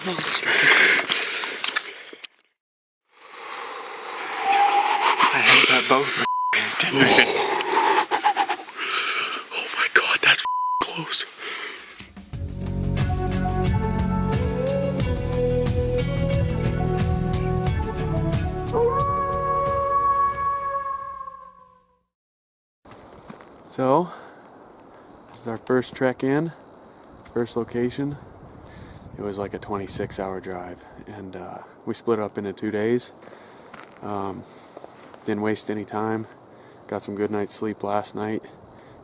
monster. I held that bow for 10 minutes. Oh my god, that's close. So, this is our first trek in, first location. It was like a 26-hour drive, and we split up into 2 days. Didn't waste any time. Got some good night's sleep last night,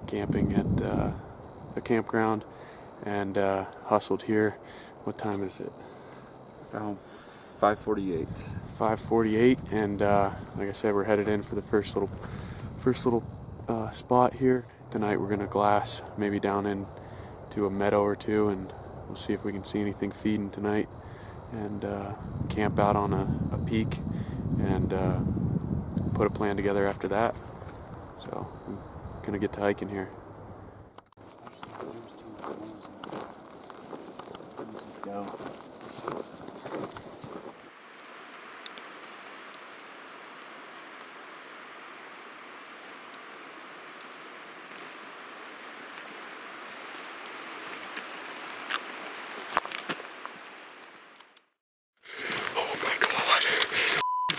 camping at the campground, and hustled here. What time is it? Around 5:48. 5:48, and like I said, we're headed in for the first little spot here. Tonight we're gonna glass, maybe down into a meadow or two, and we'll see if we can see anything feeding tonight, and camp out on a peak, and put a plan together after that. So I'm gonna get to hiking here.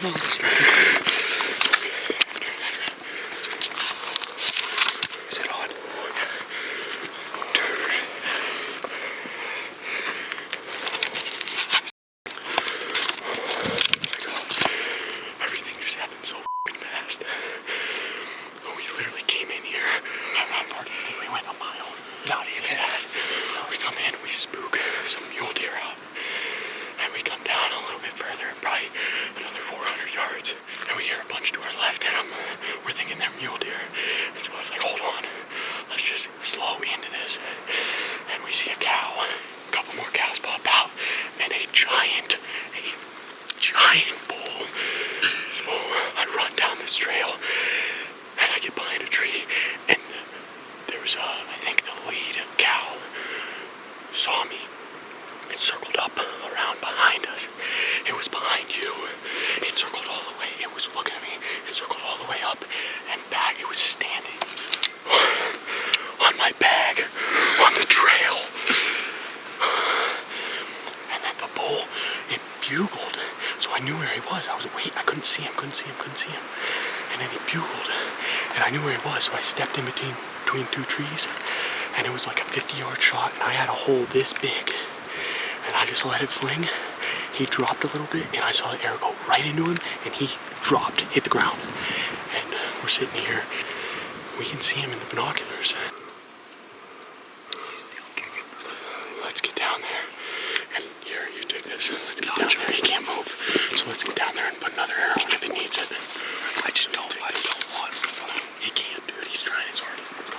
Monster. Is it on? Everything just happened so fast. We literally came in here. How far do you think we went? A mile? Not even that. We come in, we spook some mule deer out. And we come down a little bit further, probably another 400 yards, and we hear a bunch to our left, and we're thinking they're mule deer. And so I was like, hold on, let's just slow into this. And we see a cow, a couple more cows pop out, and a giant bull. So I run down this trail, and I get behind a tree, and there was I think the lead cow saw me. It circled up around behind us. It was behind you. It circled all the way. It was looking at me. It circled all the way up and back. It was standing on my bag on the trail. And then the bull, it bugled. So I knew where he was. I was waiting. I couldn't see him. And then he bugled. And I knew where he was. So I stepped in between two trees. And it was like a 50-yard shot. And I had a hole this big. And I just let it fling. He dropped a little bit, and I saw the arrow go right into him, and he dropped, hit the ground. And we're sitting here. We can see him in the binoculars. He's still kicking. Let's get down there. And here, you take this. Let's get down there. He can't move. So let's get down there and put another arrow in if he needs it. I don't want him. He can't, dude. He's trying his hardest. Let's go.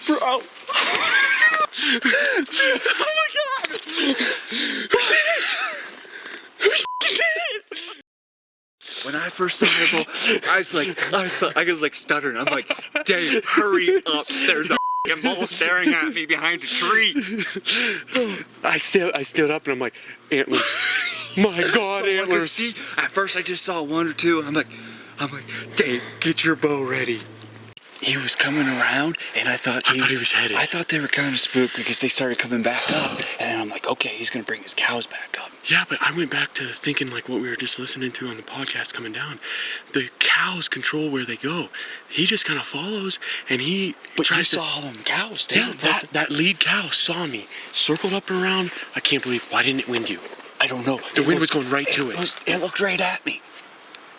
Bro! Oh my god! We did it! When I first saw her, bro, I was like stuttering. I'm like, Dave, hurry up! There's a f***ing bull staring at me behind a tree. I stood up and I'm like, antlers. My god, So antlers. see, at first I just saw one or two. I'm like, Dave, get your bow ready. he was coming around, and I thought he was headed. I thought they were kind of spooked because they started coming back up, and then I'm like, okay, he's gonna bring his cows back up. Yeah, but I went back to thinking like what we were just listening to on the podcast coming down. The cows control where they go. He just kind of follows, and he But you tries to. saw them cows. Yeah, that lead cow saw me, circled up and around. I can't believe, why didn't it wind you? I don't know. The wind was going right to it. It looked right at me.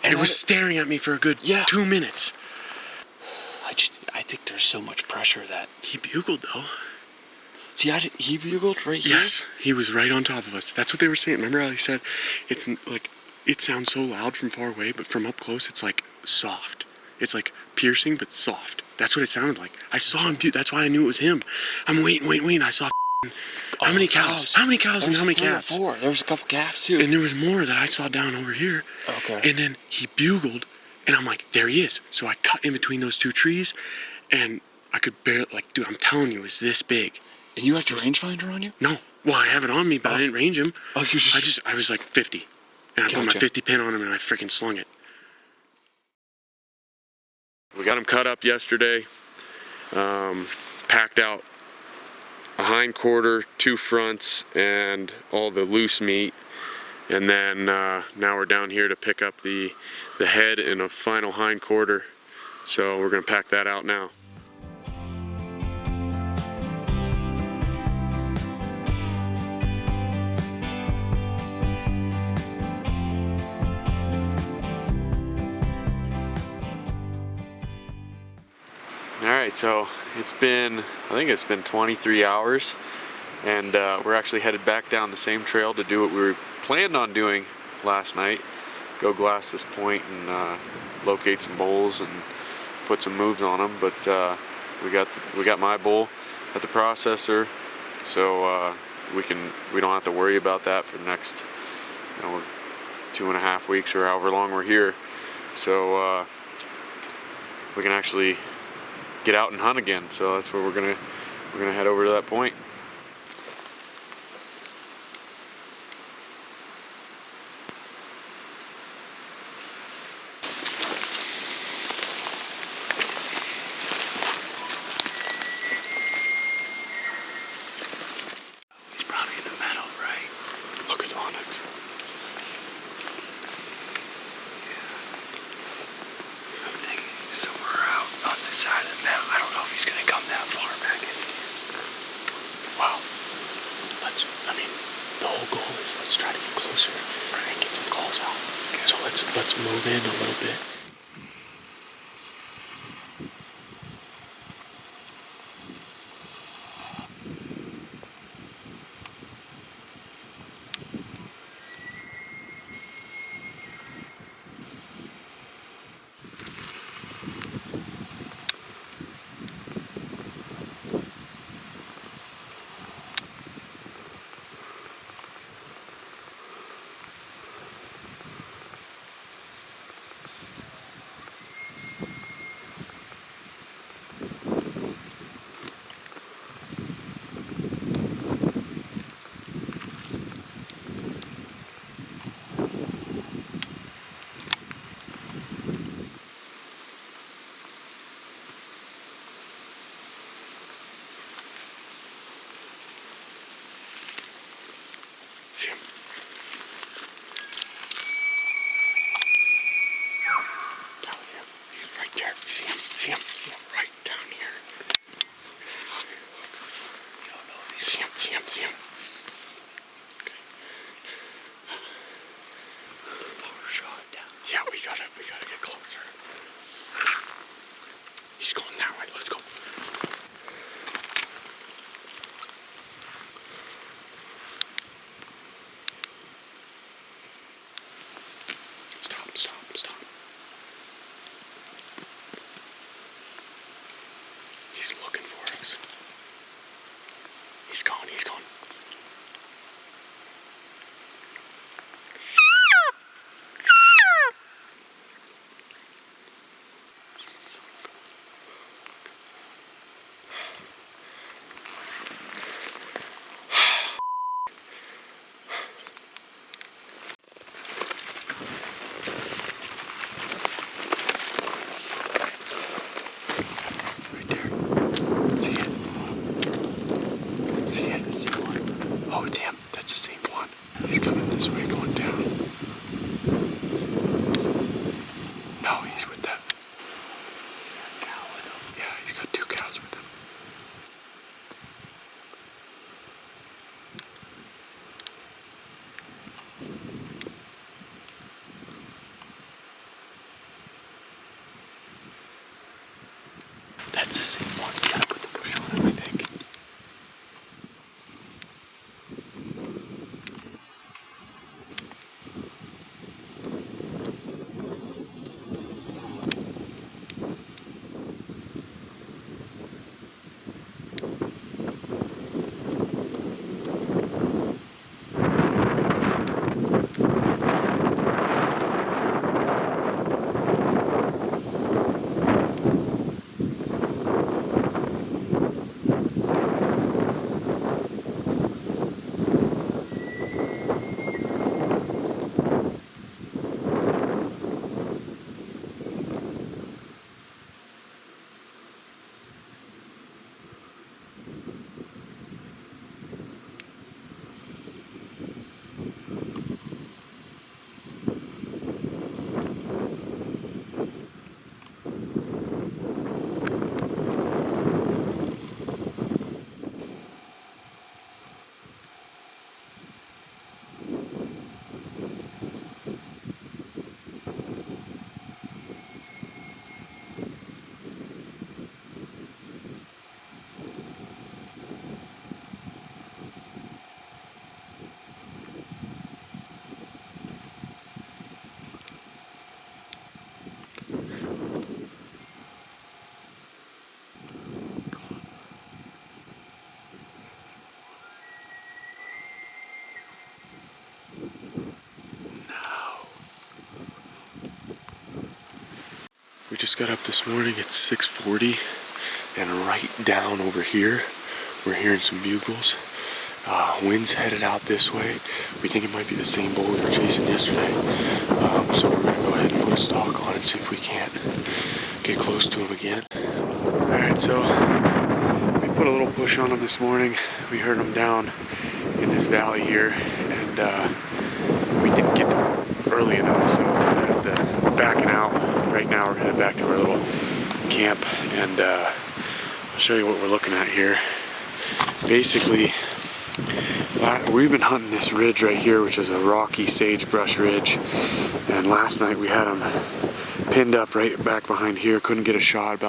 And It was staring at me for a good 2 minutes. I think there's so much pressure that... He bugled though. See, he bugled right here? Yes, he was right on top of us. That's what they were saying. Remember how he said, it's like, it sounds so loud from far away, but from up close, it's like soft. It's like piercing, but soft. That's what it sounded like. I saw him, that's why I knew it was him. I'm waiting. I saw how many cows? How many cows and how many calves? 4. There was a couple calves too. And there was more that I saw down over here. Okay. And then he bugled, and I'm like, there he is. So I cut in between those 2 trees, and I could barely, like, dude, I'm telling you, it was this big. And you had your rangefinder on you? No. Well, I have it on me, but I didn't range him. Oh, you just... I was like 50. And I put my 50 pin on him, and I freaking slung it. We got him cut up yesterday. Packed out a hind quarter, 2 fronts, and all the loose meat. And then now we're down here to pick up the head and a final hind quarter. So we're gonna pack that out now. Alright, so I think it's been 23 hours, and we're actually headed back down the same trail to do what we were planned on doing last night. Go glass this point and locate some bulls and put some moves on them, but we got my bull at the processor, so we don't have to worry about that for the next 2.5 weeks or however long we're here. So we can actually get out and hunt again. So that's where we're gonna head over to that point. He's probably in the meadow, right? Look at the onyx. I'm thinking somewhere out on this side of the mountain. I don't know if he's gonna come that far back in here. Wow. The whole goal is let's try to get closer and get some calls out. Okay. So let's move in a little bit. He's got 2 cows with him. That's the same one. You gotta put the bush on him, I think. We just got up this morning at 6:40, and right down over here, we're hearing some bugles. Wind's headed out this way. We think it might be the same bull we were chasing yesterday. So we're gonna go ahead and put a stalk on and see if we can't get close to him again. Alright, so we put a little push on him this morning. We heard him down in this valley here, and we didn't get them early enough, so we're backing out. Right now we're headed back to our little camp, and I'll show you what we're looking at here. Basically, we've been hunting this ridge right here, which is a rocky sagebrush ridge, and last night we had him pinned up right back behind here. Couldn't get a shot.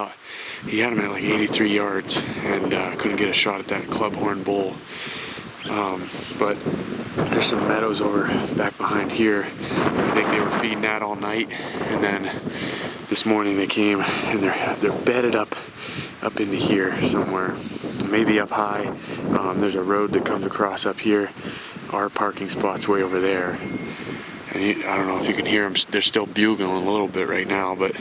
He had him at like 83 yards, and couldn't get a shot at that clubhorn bull. But there's some meadows over back behind here. I think they were feeding that all night, and then this morning they came and they're bedded up into here somewhere, maybe up high. There's a road that comes across up here. Our parking spot's way over there, and I don't know if you can hear them. They're still bugling a little bit right now, but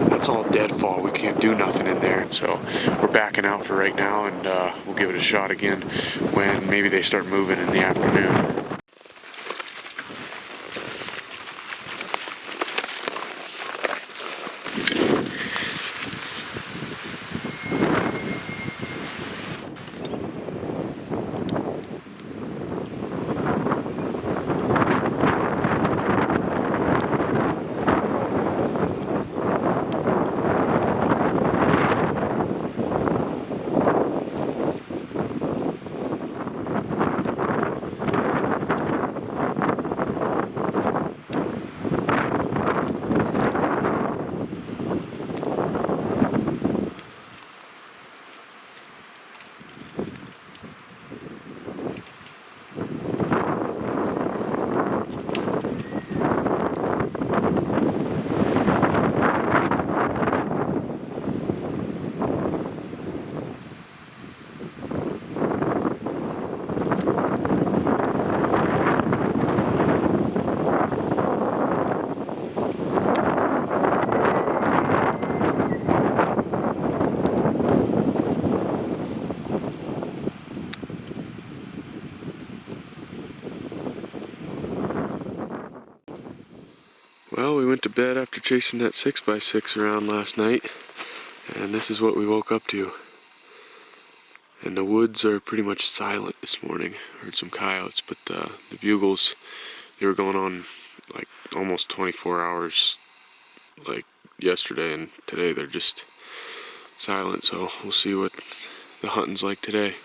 that's all deadfall. We can't do nothing in there, so we're backing out for right now, and we'll give it a shot again when maybe they start moving in the afternoon. Well, we went to bed after chasing that 6x6 around last night, and this is what we woke up to. And the woods are pretty much silent this morning. Heard some coyotes, but the bugles, they were going on like almost 24 hours like yesterday, and today they're just silent, so we'll see what the hunting's like today.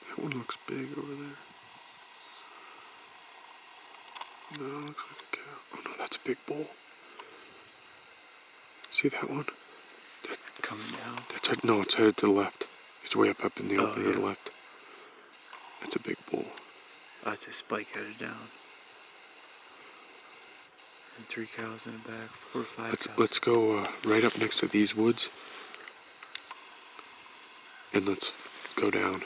That one looks big over there. No, it looks like a cow. Oh no, that's a big bull. See that one? That, coming down? No, it's headed to the left. It's way up in the open to the yeah. left. That's a big bull. That's a spike headed down. And 3 cows in the back, 4 or 5 cows. Let's go right up next to these woods. And let's go down.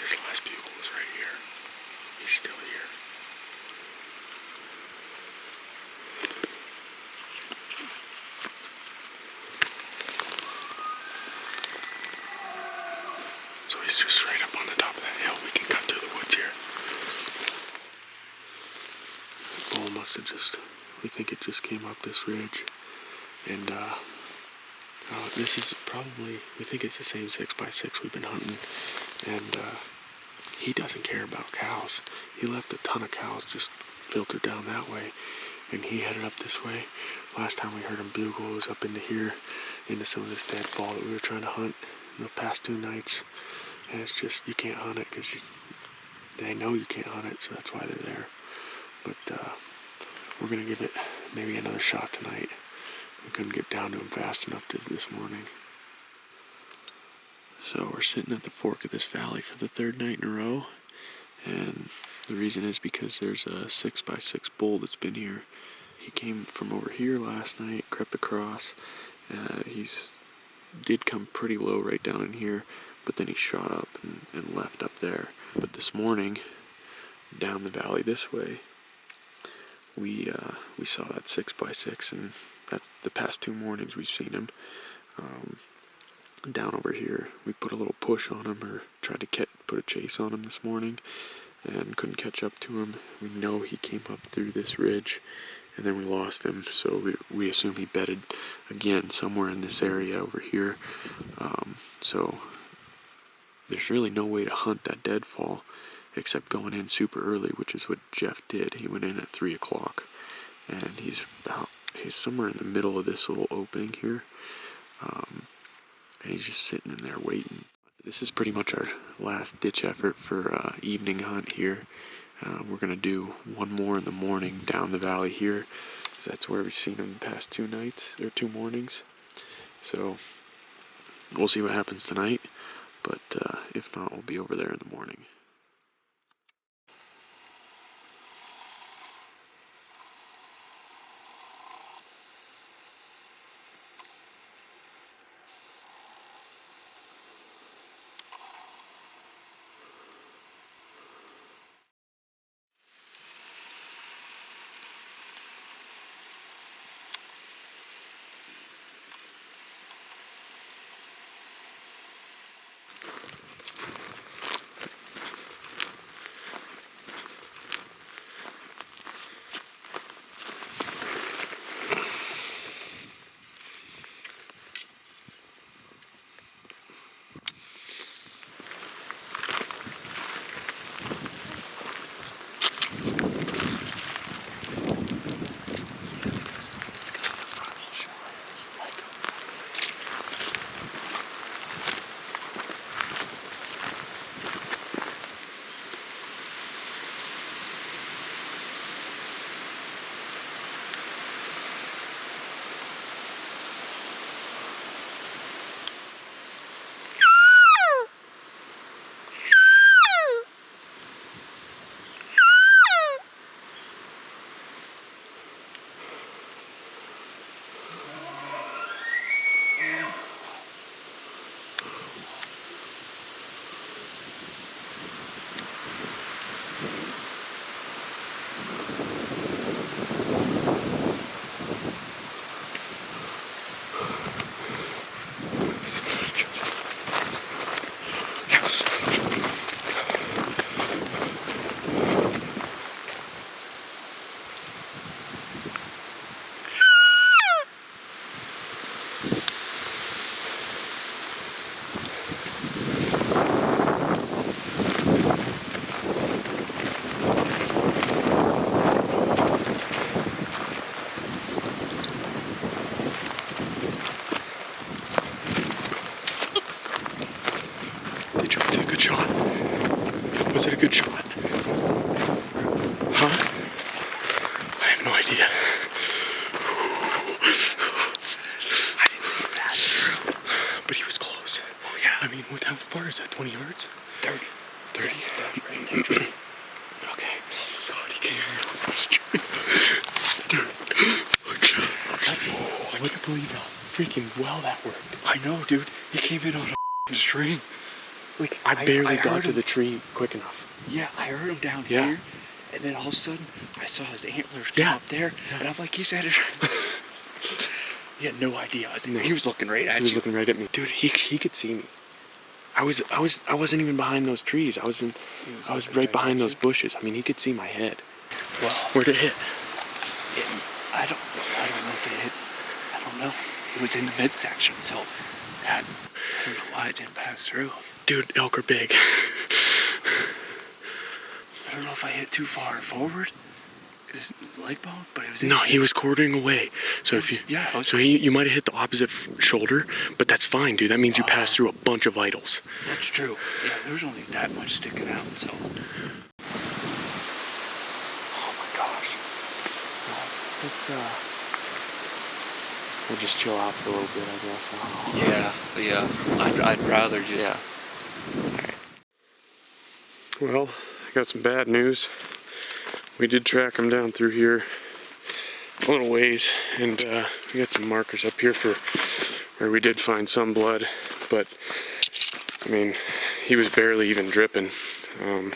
His last bugle is right here. He's still here. So he's just straight up on the top of that hill. We can cut through the woods here. The bull must have we think it just came up this ridge. And this is we think it's the same 6x6 we've been hunting. And he doesn't care about cows. He left a ton of cows just filtered down that way. And he headed up this way. Last time we heard him bugle was up into here, into some of this deadfall that we were trying to hunt in the past 2 nights. And it's just, you can't hunt it because they know you can't hunt it, so that's why they're there. But we're going to give it maybe another shot tonight. We couldn't get down to him fast enough this morning. So we're sitting at the fork of this valley for the third night in a row, and the reason is because there's a 6x6 bull that's been here. He came from over here last night, crept across. He's did come pretty low right down in here, but then he shot up and left up there. But this morning, down the valley this way, we saw that 6x6, and that's the past 2 mornings we've seen him. Down over here, we put a little push on him, or tried to put a chase on him this morning, and couldn't catch up to him. We know he came up through this ridge, and then we lost him, so we assume he bedded again somewhere in this area over here. So there's really no way to hunt that deadfall except going in super early, which is what Jeff did. He went in at 3 o'clock, and he's somewhere in the middle of this little opening here. And he's just sitting in there waiting. This is pretty much our last ditch effort for evening hunt here. We're going to do one more in the morning down the valley here. That's where we've seen him the past 2 nights, or 2 mornings. So we'll see what happens tonight, but if not, we'll be over there in the morning. Was it a good shot? Huh? I have no idea. I didn't see it pass through. But he was close. Oh yeah. I mean, how far is that? 20 yards? 30. 30? Right there. Okay. Oh God, he came here. Dude. I wouldn't believe how freaking well that worked. I know, dude. He came in on a string. Like I barely got to the tree quick enough. Yeah, I heard him down here, and then all of a sudden, I saw his antlers come up there, and I'm like, he's at it. He had no idea. He was looking right at you. He was looking right at me. Dude, he could see me. I wasn't even behind those trees. I was right behind those bushes. I mean, he could see my head. Well, Where'd it hit? I don't know if it hit. I don't know. It was in the midsection, so I don't know why it didn't pass through. Dude, elk are big. I don't know if I hit too far forward. His leg bone, but it was. No, he was quartering away. So you might have hit the opposite shoulder, but that's fine, dude. That means you passed through a bunch of vitals. That's true. Yeah, there was only that much sticking out, so. Oh my gosh. we'll just chill out for a little bit, I guess. I don't know. Yeah. I'd rather just. Yeah. Alright. Well, I got some bad news. We did track him down through here a little ways, and we got some markers up here for where we did find some blood, but I mean, he was barely even dripping. I'll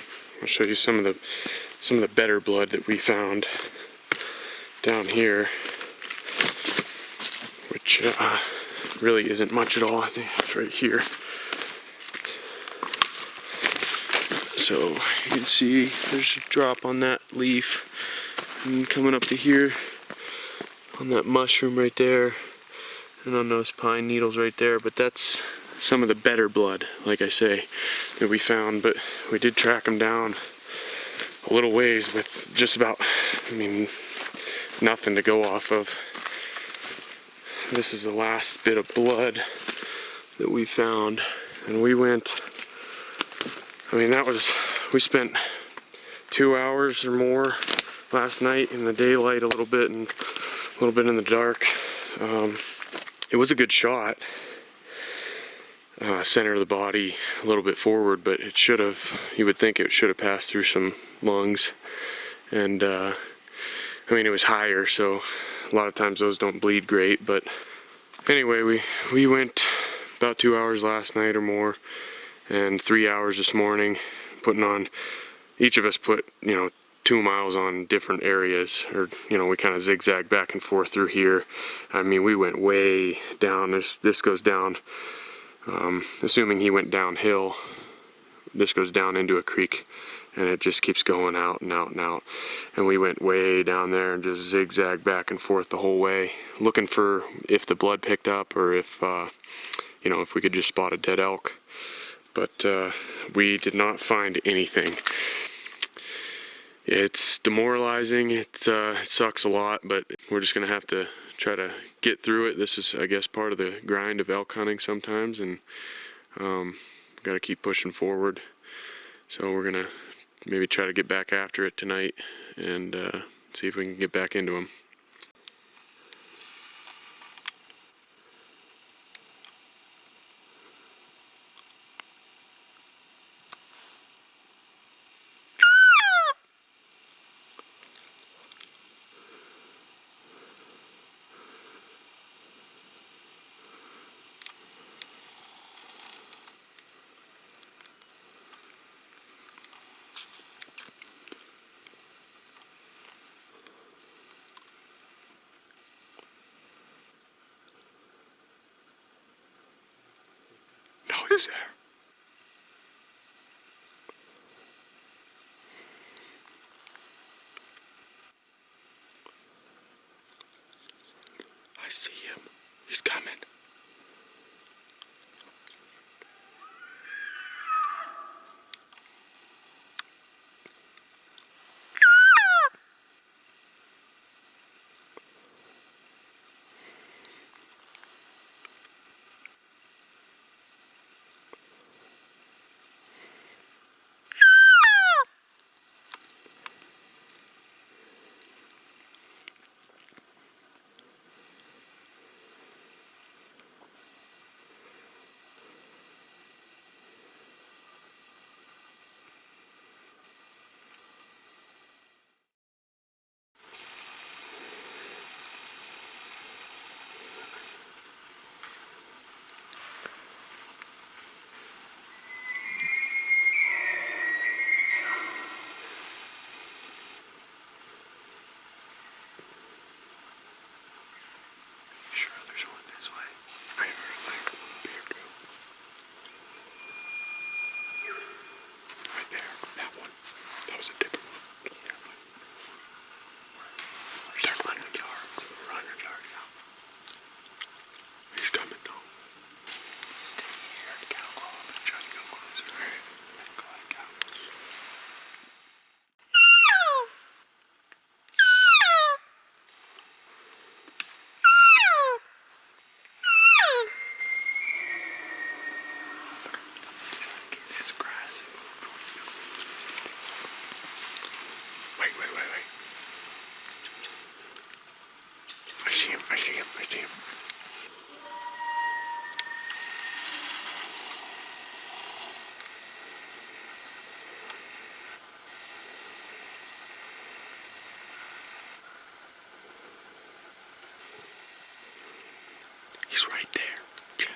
show you some of the better blood that we found down here, which really isn't much at all. I think it's right here. So you can see there's a drop on that leaf, and coming up to here on that mushroom right there, and on those pine needles right there. But that's some of the better blood, like I say, that we found. But we did track him down a little ways with just about, I mean, nothing to go off of. This is the last bit of blood that we found, and we went, I mean, we spent 2 hours or more last night in the daylight a little bit and a little bit in the dark. It was a good shot. Center of the body, a little bit forward, but it should have, you would think it should have passed through some lungs. And I mean, it was higher, so a lot of times those don't bleed great. But anyway, we went about 2 hours last night or more, and 3 hours this morning, putting on, each of us put, 2 miles on different areas, or we kind of zigzag back and forth through here. I mean, we went way down. This goes down, assuming he went downhill, this goes down into a creek, and it just keeps going out and out and out. And we went way down there and just zigzagged back and forth the whole way, looking for if the blood picked up, or if if we could just spot a dead elk. But we did not find anything. It's demoralizing. It sucks a lot, but we're just gonna have to try to get through it. This is, I guess, part of the grind of elk hunting sometimes, and gotta keep pushing forward. So we're gonna maybe try to get back after it tonight and see if we can get back into them. No, is there? I see him. He's coming. I see him. I see him. He's right there. Jeb.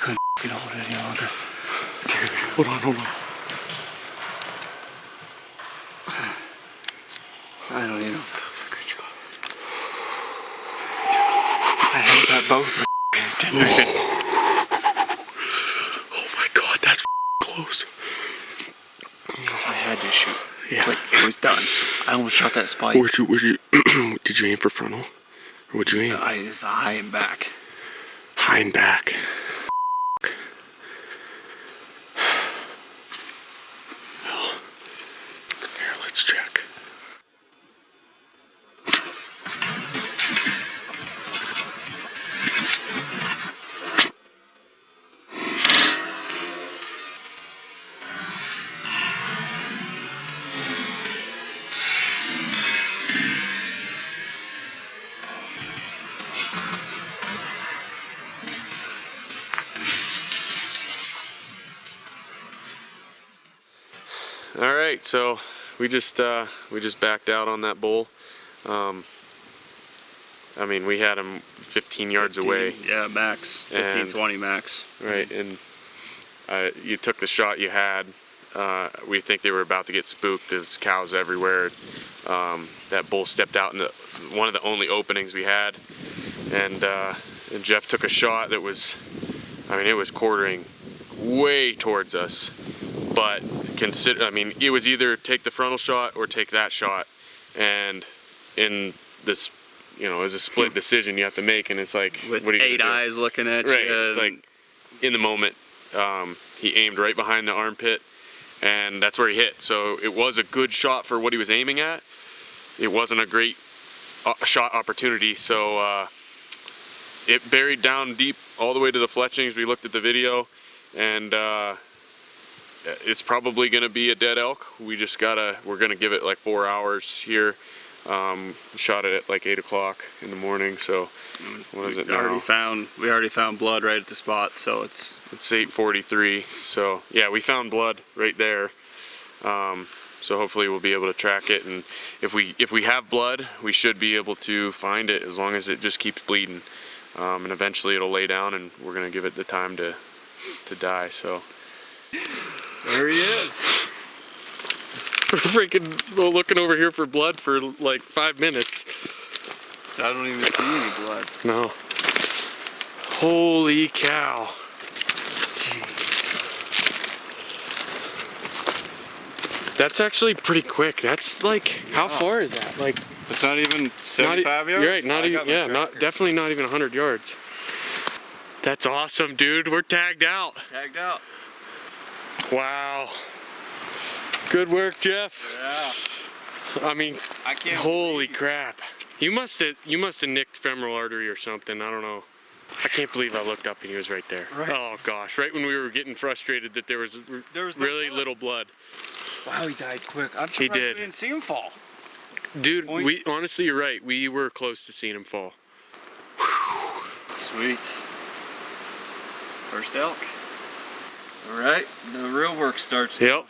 couldn't hold it any longer. Hold on, hold on. I don't even know. That was a good shot. I held that bow for 10 minutes. Oh my god, that's close. I had to shoot. Yeah. Like, it was done. I almost shot that spike. Where'd you did you aim for frontal? Or what'd you aim? It's a high and back. High and back. Well, here, let's check. All right, so we just backed out on that bull. I mean, we had him 15 yards away. Yeah, max. 15, 20 max. Right, and you took the shot you had. We think they were about to get spooked. There's cows everywhere. That bull stepped out into one of the only openings we had, and Jeff took a shot that was, I mean, it was quartering way towards us. But I mean, it was either take the frontal shot or take that shot, and in this, you know, it's a split decision you have to make, and it's like, with what are you 8 eyes looking at you. Right, it's like, in the moment, he aimed right behind the armpit, and that's where he hit. So it was a good shot for what he was aiming at. It wasn't a great shot opportunity, so it buried down deep all the way to the fletchings. We looked at the video, and it's probably going to be a dead elk. We're going to give it like 4 hours here. Shot it at like 8 o'clock in the morning, so what is it now? We already found blood right at the spot, so it's 8:43. So yeah, we found blood right there. So hopefully we'll be able to track it, and if we have blood, we should be able to find it as long as it just keeps bleeding. And eventually it'll lay down, and we're going to give it the time to die. So there he is. We're freaking looking over here for blood for like 5 minutes. So I don't even see any blood. No. Holy cow. Jeez. That's actually pretty quick. That's like, how far is that? Like, it's not even 75 yards? You're right, not even, yeah, definitely not even 100 yards. That's awesome, dude. We're tagged out. Tagged out. Wow. Good work, Jeff. Yeah. I mean, I can't holy crap. You must have nicked femoral artery or something. I don't know. I can't believe I looked up and he was right there. Right. Oh gosh, right when we were getting frustrated that there was really little blood. Wow, he died quick. I'm surprised He did. we didn't see him fall. Dude, we honestly, you're right. We were close to seeing him fall. Whew. Sweet. First elk. All right, the real work starts. Yep.